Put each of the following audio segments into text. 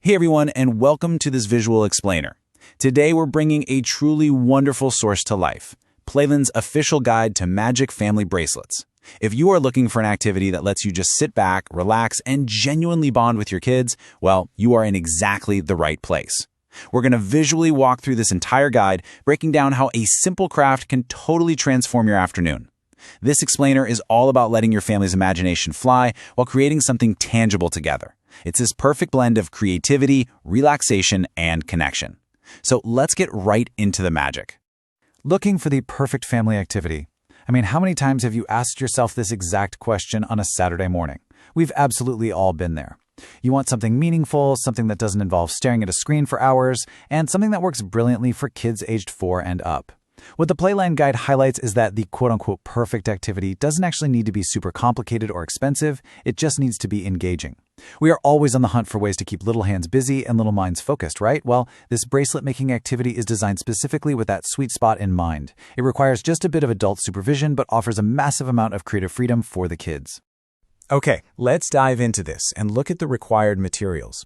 Hey everyone, and welcome to this visual explainer. Today we're bringing a truly wonderful source to life, Playland's official guide to magic family bracelets. If you are looking for an activity that lets you just sit back, relax, and genuinely bond with your kids, well, you are in exactly the right place. We're going to visually walk through this entire guide, breaking down how a simple craft can totally transform your afternoon. This explainer is all about letting your family's imagination fly while creating something tangible together. It's this perfect blend of creativity, relaxation, and connection. So let's get right into the magic. Looking for the perfect family activity. How many times have you asked yourself this exact question on a Saturday morning? We've absolutely all been there. You want something meaningful, something that doesn't involve staring at a screen for hours, and something that works brilliantly for kids aged 4 and up. What the Playland Guide highlights is that the quote-unquote perfect activity doesn't actually need to be super complicated or expensive, it just needs to be engaging. We are always on the hunt for ways to keep little hands busy and little minds focused, right? Well, this bracelet-making activity is designed specifically with that sweet spot in mind. It requires just a bit of adult supervision, but offers a massive amount of creative freedom for the kids. Okay, let's dive into this and look at the required materials.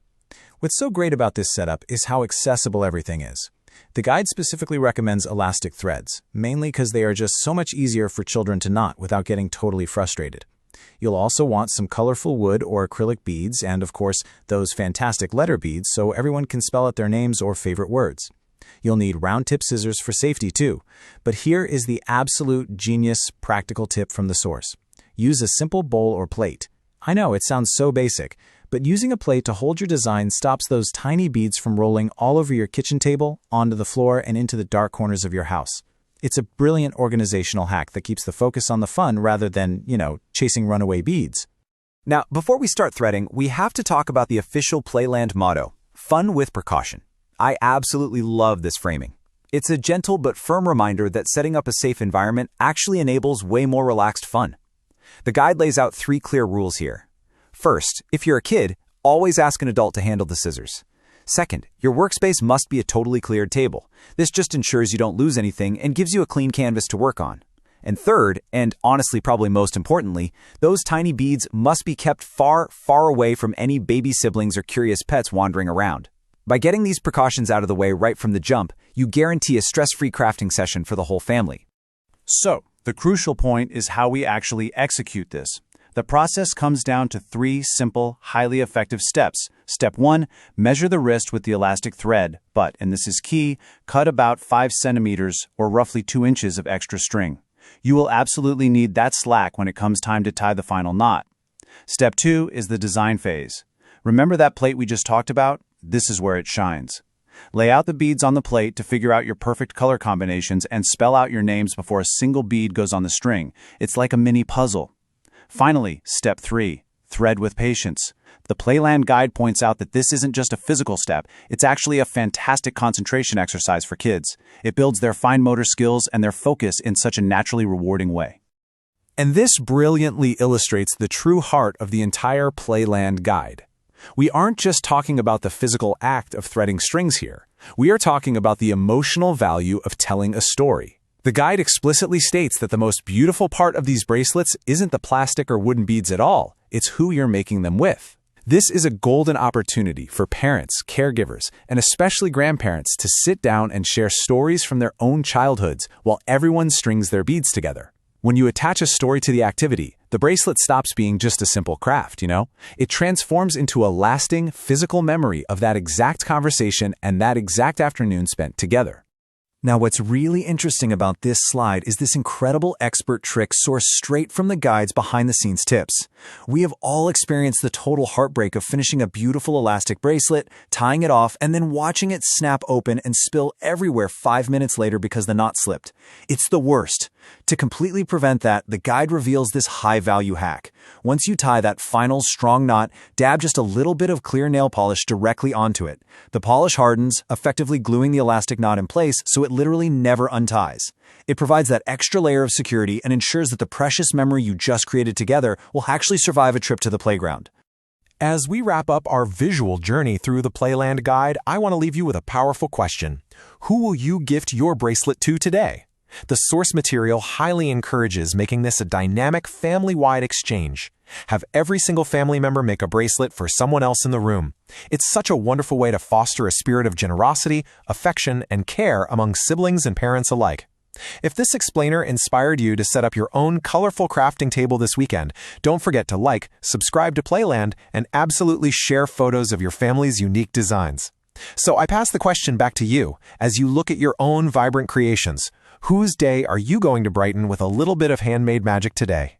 What's so great about this setup is how accessible everything is. The guide specifically recommends elastic threads, mainly because they are just so much easier for children to knot without getting totally frustrated. You'll also want some colorful wood or acrylic beads and, of course, those fantastic letter beads so everyone can spell out their names or favorite words. You'll need round-tip scissors for safety too, but here is the absolute genius practical tip from the source. Use a simple bowl or plate. I know it sounds so basic, but using a plate to hold your design stops those tiny beads from rolling all over your kitchen table, onto the floor, and into the dark corners of your house. It's a brilliant organizational hack that keeps the focus on the fun rather than, chasing runaway beads. Now, before we start threading, we have to talk about the official Playland motto, fun with precaution. I absolutely love this framing. It's a gentle but firm reminder that setting up a safe environment actually enables way more relaxed fun. The guide lays out 3 clear rules here. First, if you're a kid, always ask an adult to handle the scissors. Second, your workspace must be a totally cleared table. This just ensures you don't lose anything and gives you a clean canvas to work on. And third, and honestly probably most importantly, those tiny beads must be kept far, far away from any baby siblings or curious pets wandering around. By getting these precautions out of the way right from the jump, you guarantee a stress-free crafting session for the whole family. So, the crucial point is how we actually execute this. The process comes down to 3 simple, highly effective steps. Step 1, measure the wrist with the elastic thread, but, and this is key, cut about 5 centimeters or roughly 2 inches of extra string. You will absolutely need that slack when it comes time to tie the final knot. Step 2 is the design phase. Remember that plate we just talked about? This is where it shines. Lay out the beads on the plate to figure out your perfect color combinations and spell out your names before a single bead goes on the string. It's like a mini puzzle. Finally, step 3, thread with patience. The Playland Guide points out that this isn't just a physical step, it's actually a fantastic concentration exercise for kids. It builds their fine motor skills and their focus in such a naturally rewarding way. And this brilliantly illustrates the true heart of the entire Playland Guide. We aren't just talking about the physical act of threading strings here. We are talking about the emotional value of telling a story. The guide explicitly states that the most beautiful part of these bracelets isn't the plastic or wooden beads at all, it's who you're making them with. This is a golden opportunity for parents, caregivers, and especially grandparents to sit down and share stories from their own childhoods while everyone strings their beads together. When you attach a story to the activity, the bracelet stops being just a simple craft, It transforms into a lasting physical memory of that exact conversation and that exact afternoon spent together. Now, what's really interesting about this slide is this incredible expert trick sourced straight from the guide's behind-the-scenes tips. We have all experienced the total heartbreak of finishing a beautiful elastic bracelet, tying it off, and then watching it snap open and spill everywhere 5 minutes later because the knot slipped. It's the worst. To completely prevent that, the guide reveals this high-value hack. Once you tie that final strong knot, dab just a little bit of clear nail polish directly onto it. The polish hardens, effectively gluing the elastic knot in place so it literally never unties. It provides that extra layer of security and ensures that the precious memory you just created together will actually survive a trip to the playground. As we wrap up our visual journey through the Playland Guide, I want to leave you with a powerful question. Who will you gift your bracelet to today? The source material highly encourages making this a dynamic family-wide exchange. Have every single family member make a bracelet for someone else in the room. It's such a wonderful way to foster a spirit of generosity, affection, and care among siblings and parents alike. If this explainer inspired you to set up your own colorful crafting table this weekend, don't forget to like, subscribe to Playland, and absolutely share photos of your family's unique designs. So I pass the question back to you as you look at your own vibrant creations. Whose day are you going to brighten with a little bit of handmade magic today?